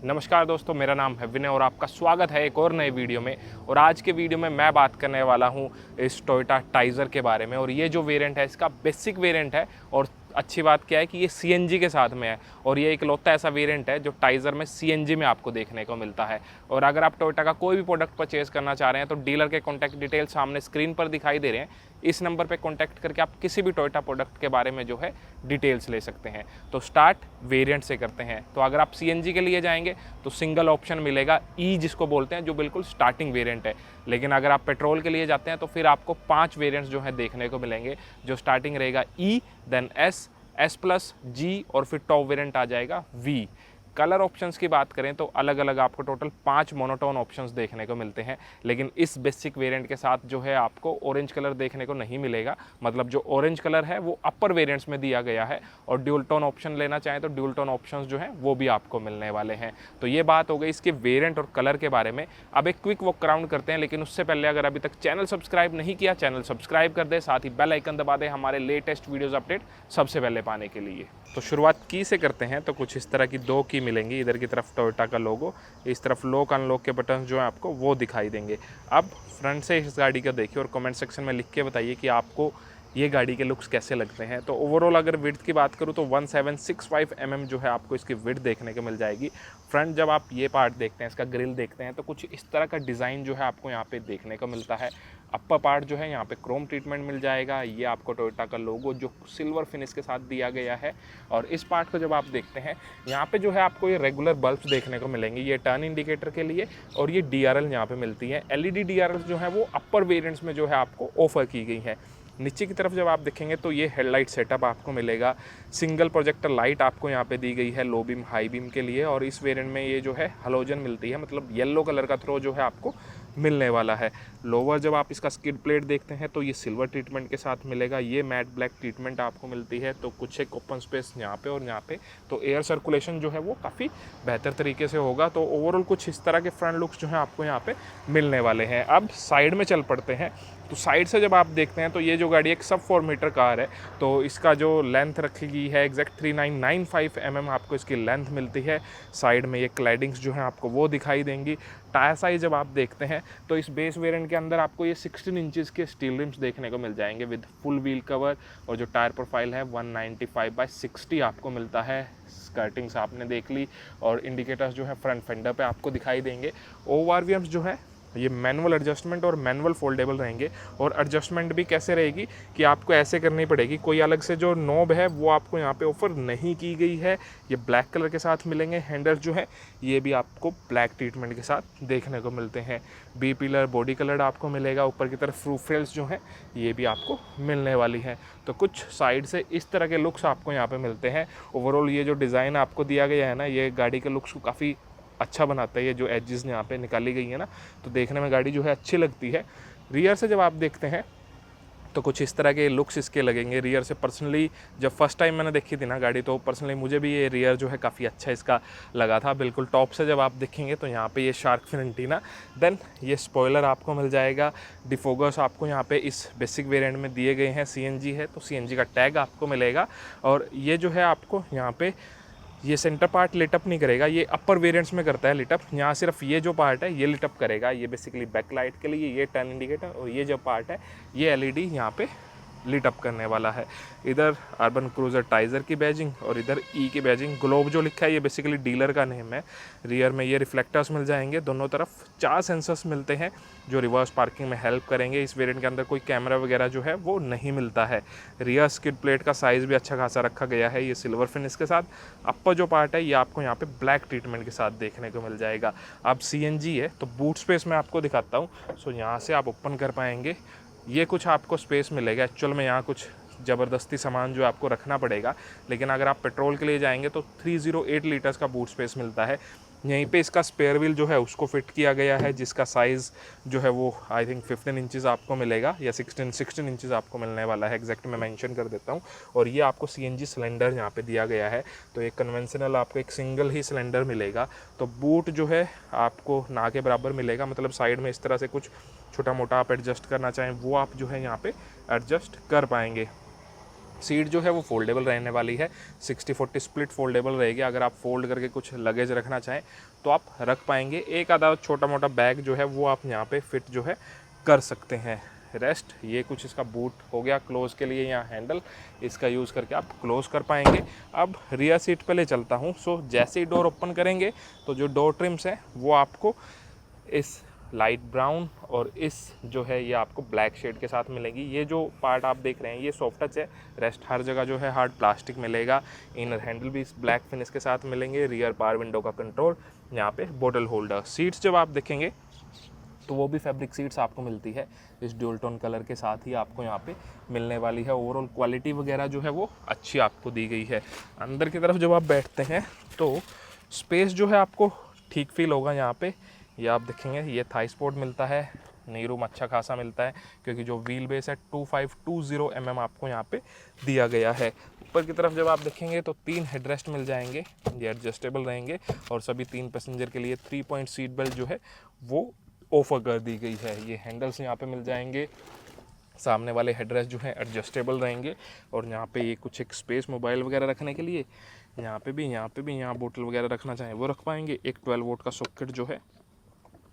नमस्कार दोस्तों, मेरा नाम है विनय और आपका स्वागत है एक और नए वीडियो में। और आज के वीडियो में मैं बात करने वाला हूं इस टोयोटा टाइजर के बारे में। और ये जो वेरिएंट है इसका बेसिक वेरिएंट है और अच्छी बात क्या है कि ये सीएनजी के साथ में है और ये इकलौता ऐसा वेरिएंट है जो टाइजर में सीएनजी में आपको देखने को मिलता है। और अगर आप टोयोटा का कोई भी प्रोडक्ट परचेज करना चाह रहे हैं तो डीलर के कॉन्टैक्ट डिटेल सामने स्क्रीन पर दिखाई दे रहे हैं, इस नंबर पे कॉन्टैक्ट करके आप किसी भी टोयोटा प्रोडक्ट के बारे में जो है डिटेल्स ले सकते हैं। तो स्टार्ट वेरिएंट से करते हैं। तो अगर आप सीएनजी के लिए जाएंगे तो सिंगल ऑप्शन मिलेगा ई, जिसको बोलते हैं, जो बिल्कुल स्टार्टिंग वेरिएंट है। लेकिन अगर आप पेट्रोल के लिए जाते हैं तो फिर आपको 5 वेरिएंट्स जो है देखने को मिलेंगे, जो स्टार्टिंग रहेगा ई, देन एस, एस प्लस, जी और फिर टॉप वेरिएंट आ जाएगा वी। कलर ऑप्शंस की बात करें तो अलग अलग आपको टोटल 5 मोनोटोन ऑप्शंस देखने को मिलते हैं। लेकिन इस बेसिक वेरिएंट के साथ जो है आपको ऑरेंज कलर देखने को नहीं मिलेगा। मतलब जो ऑरेंज कलर है वो अपर वेरिएंट्स में दिया गया है और ड्यूल टोन ऑप्शन लेना चाहें तो ड्यूल टोन ऑप्शंस जो हैं वो भी आपको मिलने वाले हैं। तो ये बात हो गई इसके वेरिएंट और कलर के बारे में। अब एक क्विक वॉक अराउंड करते हैं, लेकिन उससे पहले अगर अभी तक चैनल सब्सक्राइब नहीं किया, चैनल सब्सक्राइब कर दे, साथ ही बेल आइकन दबा दें हमारे लेटेस्ट वीडियोस अपडेट सबसे पहले पाने के लिए। तो शुरुआत की से करते हैं। तो कुछ इस तरह की 2 की मिलेंगी, इधर की तरफ टोयोटा का लोगो, इस तरफ लॉक अनलॉक के बटन जो है आपको वो दिखाई देंगे। अब फ्रंट से इस गाड़ी का देखिए और कमेंट सेक्शन में लिख के बताइए कि आपको ये गाड़ी के लुक्स कैसे लगते हैं। तो ओवरऑल अगर विड्थ की बात करूँ तो 1765 जो है आपको इसकी विड्थ देखने को मिल जाएगी। फ्रंट जब आप ये पार्ट देखते हैं, इसका ग्रिल देखते हैं, तो कुछ इस तरह का डिज़ाइन जो है आपको यहाँ पे देखने को मिलता है। अपर पार्ट जो है यहाँ पे क्रोम ट्रीटमेंट मिल जाएगा। ये आपको टोयोटा का लोगो जो सिल्वर फिनिश के साथ दिया गया है। और इस पार्ट को जब आप देखते हैं, यहाँ पे जो है आपको ये रेगुलर बल्ब्स देखने को मिलेंगे, ये टर्न इंडिकेटर के लिए, और ये DRL यहाँ पे मिलती है। LED DRL जो है वो अपर वेरिएंट्स में जो है आपको ऑफर की गई है। नीचे की तरफ जब आप देखेंगे तो ये हेडलाइट सेटअप आपको मिलेगा। सिंगल प्रोजेक्टर लाइट आपको यहाँ पे दी गई है लो बीम हाई बीम के लिए, और इस वेरिएंट में ये जो है हलोजन मिलती है, मतलब येलो कलर का थ्रो जो है आपको मिलने वाला है। लोअर जब आप इसका स्किड प्लेट देखते हैं तो ये सिल्वर ट्रीटमेंट के साथ मिलेगा। ये मैट ब्लैक ट्रीटमेंट आपको मिलती है। तो कुछ एक ओपन स्पेस यहाँ पे और यहाँ पे, तो एयर सर्कुलेशन जो है वो काफ़ी बेहतर तरीके से होगा। तो ओवरऑल कुछ इस तरह के फ्रंट लुक्स जो है आपको यहाँ पे मिलने वाले हैं। अब साइड में चल पड़ते हैं। तो साइड से जब आप देखते हैं तो ये जो गाड़ी एक सब 4 मीटर कार है, तो इसका जो लेंथ रखी गई है एग्जैक्ट 3995 आपको इसकी लेंथ मिलती है। साइड में ये क्लैडिंग्स जो हैं आपको वो दिखाई देंगी। टायर साइज जब आप देखते हैं तो इस बेस वेरिएंट के अंदर आपको ये 16 इंचेस के स्टील रिम्स देखने को मिल जाएंगे विद फुल व्हील कवर, और जो टायर प्रोफाइल है 195/60 आपको मिलता है। स्कर्टिंग्स आपने देख ली और इंडिकेटर्स जो है फ्रंट फेंडर पे आपको दिखाई देंगे। ORVMs जो है ये मैनुअल एडजस्टमेंट और मैनुअल फोल्डेबल रहेंगे। और एडजस्टमेंट भी कैसे रहेगी कि आपको ऐसे करनी पड़ेगी, कोई अलग से जो नॉब है वो आपको यहाँ पे ऑफर नहीं की गई है। ये ब्लैक कलर के साथ मिलेंगे। हैंडल्स जो है ये भी आपको ब्लैक ट्रीटमेंट के साथ देखने को मिलते हैं। बी पिलर बॉडी कलर आपको मिलेगा। ऊपर की तरफ रूफ रेल्स जो हैं ये भी आपको मिलने वाली हैं। तो कुछ साइड से इस तरह के लुक्स आपको यहाँ पे मिलते हैं। ओवरऑल ये जो डिज़ाइन आपको दिया गया है ना, ये गाड़ी के लुक्स को काफ़ी अच्छा बनाता है। ये जो एजेस यहाँ पे निकाली गई है ना, तो देखने में गाड़ी जो है अच्छी लगती है। रियर से जब आप देखते हैं तो कुछ इस तरह के लुक्स इसके लगेंगे। रियर से पर्सनली जब फर्स्ट टाइम मैंने देखी थी ना गाड़ी, तो पर्सनली मुझे भी ये रियर जो है काफ़ी अच्छा इसका लगा था। बिल्कुल टॉप से जब आप देखेंगे तो यहाँ पे ये शार्क फिन एंटीना, देन ये स्पॉइलर आपको मिल जाएगा। डिफोगर्स आपको यहाँ पे इस बेसिक वेरिएंट में दिए गए हैं। CNG है तो CNG का टैग आपको मिलेगा। और ये जो है आपको यहाँ पे ये सेंटर पार्ट लिटअप नहीं करेगा, ये अपर वेरिएंट्स में करता है लिटअप। यहाँ सिर्फ ये जो पार्ट है ये लिटअप करेगा। ये बेसिकली बैकलाइट के लिए, ये टर्न इंडिकेटर, और ये जो पार्ट है ये LED यहाँ पे लिटअप करने वाला है। इधर अर्बन क्रूजर टाइजर की बैजिंग और इधर ई की बैजिंग। ग्लोब जो लिखा है ये बेसिकली डीलर का नेम है। रियर में ये रिफ्लेक्टर्स मिल जाएंगे दोनों तरफ। 4 सेंसर्स मिलते हैं जो रिवर्स पार्किंग में हेल्प करेंगे। इस वेरिएंट के अंदर कोई कैमरा वगैरह जो है वो नहीं मिलता है। रियर स्किड प्लेट का साइज़ भी अच्छा खासा रखा गया है, ये सिल्वर फिनिश के साथ। अपर जो पार्ट है ये आपको यहाँ पे ब्लैक ट्रीटमेंट के साथ देखने को मिल जाएगा। अब CNG है तो बूट स्पेस में आपको दिखाता हूँ। सो यहाँ से आप ओपन कर पाएंगे, ये कुछ आपको स्पेस मिलेगा। एक्चुअल में यहाँ कुछ ज़बरदस्ती सामान जो आपको रखना पड़ेगा, लेकिन अगर आप पेट्रोल के लिए जाएंगे तो 308 लीटर्स का बूट स्पेस मिलता है। यहीं पे इसका स्पेयर व्हील जो है उसको फिट किया गया है, जिसका साइज़ जो है वो आई थिंक 15 इंचज़ आपको मिलेगा, या 16 इंचज़ आपको मिलने वाला है। एग्जैक्ट मैं मेंशन कर देता हूँ। और ये आपको CNG सिलेंडर यहाँ पे दिया गया है। तो एक कन्वेंशनल आपको एक सिंगल ही सिलेंडर मिलेगा। तो बूट जो है आपको ना के बराबर मिलेगा, मतलब साइड में इस तरह से कुछ छोटा मोटा आप एडजस्ट करना चाहें वो आप जो है यहाँ पे एडजस्ट कर पाएंगे। सीट जो है वो फोल्डेबल रहने वाली है, 60-40 स्प्लिट फोल्डेबल रहेगी। अगर आप फोल्ड करके कुछ लगेज रखना चाहें तो आप रख पाएंगे। एक आधा छोटा मोटा बैग जो है वो आप यहाँ पे फिट जो है कर सकते हैं। रेस्ट ये कुछ इसका बूट हो गया क्लोज के लिए, यहाँ हैंडल इसका यूज़ करके आप क्लोज कर पाएंगे। अब रियर सीट पे ले चलता हूँ। सो जैसे ही डोर ओपन करेंगे तो जो डोर ट्रिम्स है वो आपको इस लाइट ब्राउन और इस जो है ये आपको ब्लैक शेड के साथ मिलेगी। ये जो पार्ट आप देख रहे हैं ये सॉफ्ट टच है, रेस्ट हर जगह जो है हार्ड प्लास्टिक मिलेगा। इनर हैंडल भी इस ब्लैक फिनिश के साथ मिलेंगे। रियर पावर विंडो का कंट्रोल, यहाँ पे बोतल होल्डर। सीट्स जब आप देखेंगे तो वो भी फैब्रिक सीट्स आपको मिलती है इस ड्यूल टोन कलर के साथ ही आपको यहाँ पे मिलने वाली है। ओवरऑल क्वालिटी वगैरह जो है वो अच्छी आपको दी गई है। अंदर की तरफ जब आप बैठते हैं तो स्पेस जो है आपको ठीक फील होगा। यहाँ पे ये आप देखेंगे ये थाई स्पोर्ट मिलता है, नी रूम अच्छा खासा मिलता है क्योंकि जो व्हील बेस है 2520 mm आपको यहाँ पे दिया गया है। ऊपर की तरफ जब आप देखेंगे तो 3 हेडरेस्ट मिल जाएंगे, ये एडजस्टेबल रहेंगे और सभी 3 पैसेंजर के लिए 3 पॉइंट सीट बेल्ट जो है वो ऑफर कर दी गई है। ये हैंडल्स यहाँ पे मिल जाएंगे, सामने वाले हेडरेस्ट जो है एडजस्टेबल रहेंगे और यहाँ पे ये कुछ एक स्पेस मोबाइल वगैरह रखने के लिए, यहाँ पे भी यहाँ बोतल वगैरह रखना चाहें वो रख पाएंगे। एक 12 वोल्ट का सॉकेट जो है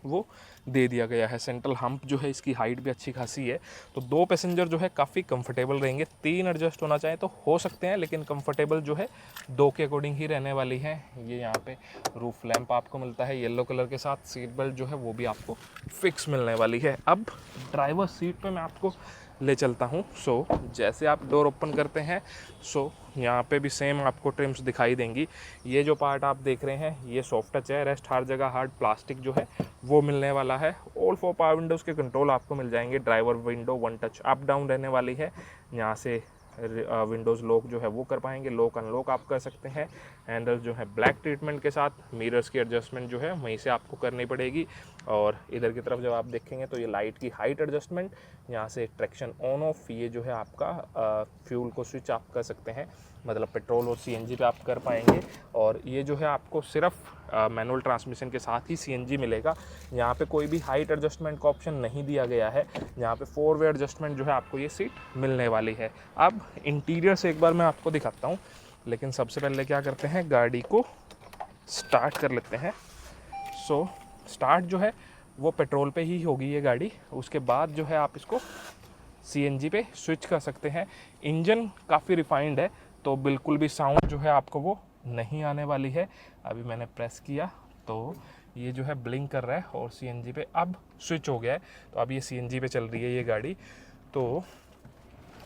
वो दे दिया गया है। सेंट्रल हम्प जो है इसकी हाइट भी अच्छी खासी है, तो 2 पैसेंजर जो है काफ़ी कंफर्टेबल रहेंगे। 3 एडजस्ट होना चाहे तो हो सकते हैं, लेकिन कंफर्टेबल जो है 2 के अकॉर्डिंग ही रहने वाली है। ये यहाँ पे रूफ लैंप आपको मिलता है येलो कलर के साथ, सीट बेल्ट जो है वो भी आपको फिक्स मिलने वाली है। अब ड्राइवर सीट पे मैं आपको ले चलता हूँ। सो जैसे आप डोर ओपन करते हैं सो यहाँ पे भी सेम आपको ट्रिम्स दिखाई देंगी। ये जो पार्ट आप देख रहे हैं ये सॉफ्ट टच है, रेस्ट हर जगह हार्ड प्लास्टिक जो है वो मिलने वाला है। ऑल 4 पावर विंडोज़ के कंट्रोल आपको मिल जाएंगे। Driver window 1 touch up down रहने वाली है, यहाँ से विंडोज़ लॉक जो है वो कर पाएंगे, लॉक अनलॉक आप कर सकते हैं। हैंडल जो है ब्लैक ट्रीटमेंट के साथ, मिरर्स की एडजस्टमेंट जो है वहीं से आपको करनी पड़ेगी। और इधर की तरफ जब आप देखेंगे तो ये लाइट की हाइट एडजस्टमेंट, यहाँ से ट्रैक्शन ऑन ऑफ, ये जो है आपका फ्यूल को स्विच आप कर सकते हैं, मतलब पेट्रोल और सीएनजी पे आप कर पाएंगे। और ये जो है आपको सिर्फ मैनुअल ट्रांसमिशन के साथ ही सीएनजी मिलेगा। यहाँ पे कोई भी हाइट एडजस्टमेंट का ऑप्शन नहीं दिया गया है। यहाँ पे 4 वे एडजस्टमेंट जो है आपको ये सीट मिलने वाली है। अब इंटीरियर से एक बार मैं आपको दिखाता हूँ, लेकिन सबसे पहले क्या करते हैं गाड़ी को स्टार्ट कर लेते हैं। सो स्टार्ट जो है वो पेट्रोल पे ही होगी ये गाड़ी, उसके बाद जो है आप इसको सीएनजी पे स्विच कर सकते हैं। इंजन काफ़ी रिफाइंड है तो बिल्कुल भी साउंड जो है आपको वो नहीं आने वाली है। अभी मैंने प्रेस किया तो ये जो है ब्लिंक कर रहा है और सीएनजी पे अब स्विच हो गया है, तो अब ये सीएनजी पे चल रही है ये गाड़ी। तो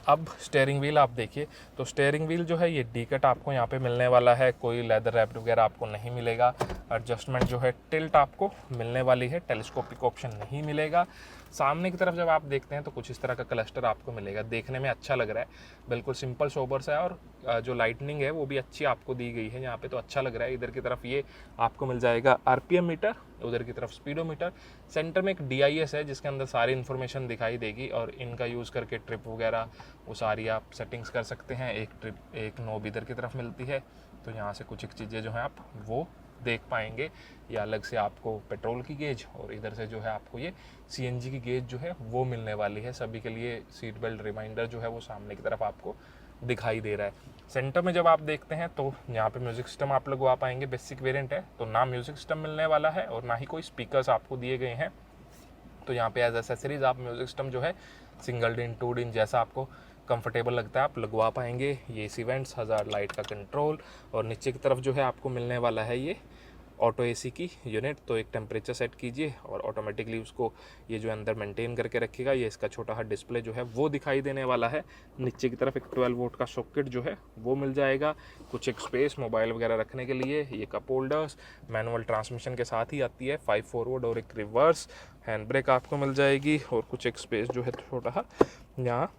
अब स्टेयरिंग व्हील आप देखिए, तो स्टेयरिंग व्हील जो है ये डी कट आपको यहाँ पे मिलने वाला है, कोई लेदर रैप वगैरह आपको नहीं मिलेगा। एडजस्टमेंट जो है टिल्ट आपको मिलने वाली है, टेलीस्कोपिक ऑप्शन नहीं मिलेगा। सामने की तरफ जब आप देखते हैं तो कुछ इस तरह का क्लस्टर आपको मिलेगा, देखने में अच्छा लग रहा है, बिल्कुल सिंपल सोबर सा है। और जो लाइटनिंग है वो भी अच्छी आपको दी गई है यहाँ पे, तो अच्छा लग रहा है। इधर की तरफ ये आपको मिल जाएगा आरपीएम मीटर, उधर की तरफ स्पीडोमीटर। सेंटर में एक DIS है जिसके अंदर सारी इन्फॉर्मेशन दिखाई देगी और इनका यूज़ करके ट्रिप वगैरह वो सारी आप सेटिंग्स कर सकते हैं। एक ट्रिप एक नोब इधर की तरफ मिलती है, तो यहाँ से कुछ एक चीज़ें जो हैं आप वो देख पाएंगे। या अलग से आपको पेट्रोल की गेज और इधर से जो है आपको ये सीएनजी की गेज जो है वो मिलने वाली है। सभी के लिए सीट बेल्ट रिमाइंडर जो है वो सामने की तरफ आपको दिखाई दे रहा है। सेंटर में जब आप देखते हैं तो यहाँ पे म्यूज़िक सिस्टम आप लगवा पाएंगे। बेसिक वेरिएंट है तो ना म्यूज़िक सिस्टम मिलने वाला है और ना ही कोई स्पीकर्स आपको दिए गए हैं। तो यहाँ पे एज एसेसरीज आप म्यूज़िक सिस्टम जो है सिंगल डिन 2 डिन जैसा आपको कंफर्टेबल लगता है आप लगवा पाएंगे। ये इवेंट्स, हज़ार लाइट का कंट्रोल और नीचे की तरफ जो है आपको मिलने वाला है ये ऑटो एसी की यूनिट। तो एक टेम्परेचर सेट कीजिए और ऑटोमेटिकली उसको ये जो अंदर मेंटेन करके रखेगा। ये इसका छोटा सा डिस्प्ले जो है वो दिखाई देने वाला है। नीचे की तरफ एक 12 वोल्ट का सॉकेट जो है वो मिल जाएगा, कुछ एक स्पेस मोबाइल वगैरह रखने के लिए। ये कप होल्डर्स मैनुअल ट्रांसमिशन के साथ ही आती है, 5 फॉरवर्ड और एक रिवर्स। हैंड ब्रेक आपको मिल जाएगी और कुछ एक स्पेस जो है छोटा सा यहाँ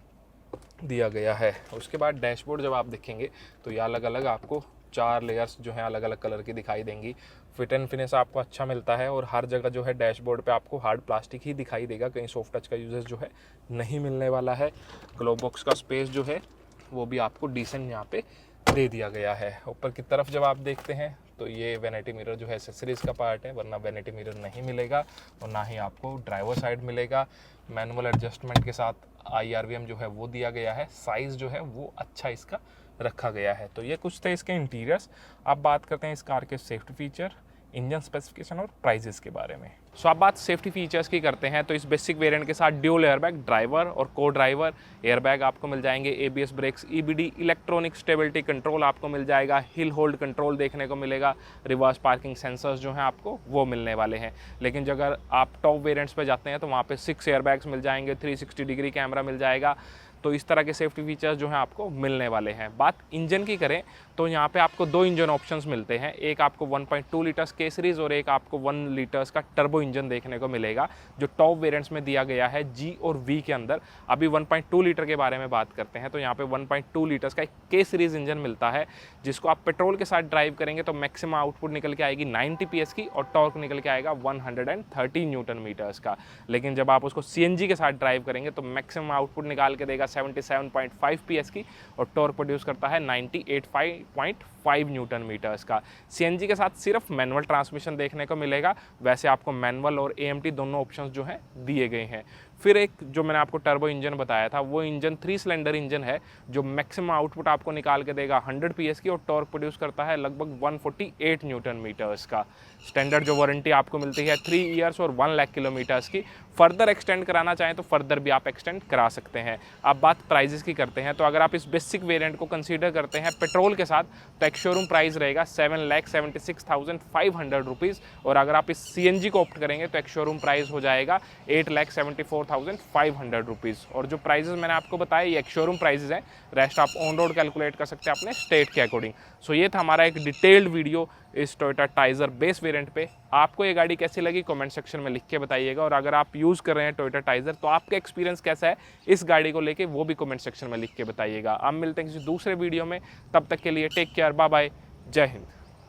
दिया गया है। उसके बाद डैशबोर्ड जब आप देखेंगे तो ये अलग अलग आपको 4 लेयर्स जो हैं अलग अलग कलर की दिखाई देंगी। फिट एंड फिनिश आपको अच्छा मिलता है और हर जगह जो है डैशबोर्ड पे आपको हार्ड प्लास्टिक ही दिखाई देगा, कहीं सॉफ्ट टच का यूजेस जो है नहीं मिलने वाला है। ग्लोव बॉक्स का स्पेस जो है वो भी आपको डिसेंट यहाँ पे दे दिया गया है। ऊपर की तरफ जब आप देखते हैं तो ये वैनिटी मिरर जो है एक्सेसरीज का पार्ट है, वरना वैनिटी मिरर नहीं मिलेगा और ना ही आपको ड्राइवर साइड मिलेगा। मैनुअल एडजस्टमेंट के साथ IRVM जो है वो दिया गया है, साइज़ जो है वो अच्छा इसका रखा गया है। तो ये कुछ थे इसके इंटीरियर्स। अब बात करते हैं इस कार के सेफ्टी फीचर, इंजन स्पेसिफिकेशन और प्राइजेस के बारे में। सो आप बात सेफ्टी फीचर्स की करते हैं तो इस बेसिक वेरिएंट के साथ ड्यूल एयरबैग, ड्राइवर और को ड्राइवर एयरबैग आपको मिल जाएंगे, ABS brakes, EBD electronic stability control आपको मिल जाएगा, हिल होल्ड कंट्रोल देखने को मिलेगा, रिवर्स पार्किंग सेंसर्स जो हैं आपको वो मिलने वाले हैं। लेकिन जो अगर आप टॉप वेरिएंट्स पे जाते हैं तो वहाँ पे 6 एयरबैग्स मिल जाएंगे, 360 डिग्री कैमरा मिल जाएगा। तो इस तरह के सेफ्टी फीचर्स जो हैं आपको मिलने वाले हैं। बात इंजन की करें तो यहाँ पे आपको 2 इंजन ऑप्शंस मिलते हैं, एक आपको 1.2 लीटर्स के सीरीज़ और एक आपको 1 लीटर्स का टर्बो इंजन देखने को मिलेगा, जो टॉप वेरिएंट्स में दिया गया है G और V के अंदर। अभी 1.2 लीटर के बारे में बात करते हैं तो यहाँ पे 1.2 लीटर्स का एक के सीरीज़ इंजन मिलता है, जिसको आप पेट्रोल के साथ ड्राइव करेंगे तो मैक्सिमम आउटपुट निकल के आएगी 90 PS की और टॉर्क निकल के आएगा 130 न्यूटन मीटर्स का। लेकिन जब आप उसको CNG के साथ ड्राइव करेंगे तो मैक्सिमम आउटपुट निकाल के देगा 77.5 PS की और टॉर्क प्रोड्यूस करता है 98.5 न्यूटन मीटर्स का। CNG के साथ सिर्फ मैनुअल ट्रांसमिशन देखने को मिलेगा, वैसे आपको मैनुअल और AMT दोनों ऑप्शंस जो हैं दिए गए हैं। फिर एक जो मैंने आपको टर्बो इंजन बताया था वो इंजन 3 सिलेंडर इंजन है, जो मैक्सिमम आउटपुट आपको निकाल के देगा 100 PS की और टॉर्क प्रोड्यूस करता है लगभग 148 न्यूटन मीटर्स का। स्टैंडर्ड जो वारंटी आपको मिलती है 3 ईयर्स और 1 लाख किलोमीटर्स की। फर्दर एक्सटेंड कराना चाहें तो फर्दर भी आप एक्सटेंड करा सकते हैं। अब बात प्राइजेस की करते हैं तो अगर आप इस बेसिक वेरिएंट को कंसीडर करते हैं पेट्रोल के साथ तो एक शोरूम प्राइस रहेगा 7,76,500 रुपीज़ और अगर आप इस CNG को ऑप्ट करेंगे तो एक शोरूम प्राइस हो जाएगा 8,74,500 रुपीज़। और जो प्राइजेस मैंने आपको बताया ये एक शोरूम प्राइजेस हैं, रेस्ट आप ऑन रोड कैलकुलेट कर सकते हैं अपने स्टेट के अकॉर्डिंग। सो ये था हमारा एक डिटेल्ड वीडियो इस टोयोटा टाइजर बेस वेरिएंट पे। आपको ये गाड़ी कैसी लगी कमेंट सेक्शन में लिख के बताइएगा, और अगर आप यूज़ कर रहे हैं टोयोटा टाइजर तो आपका एक्सपीरियंस कैसा है इस गाड़ी को लेके वो भी कमेंट सेक्शन में लिख के बताइएगा। अब मिलते हैं किसी दूसरे वीडियो में, तब तक के लिए टेक केयर, बाय बाय, जय हिंद।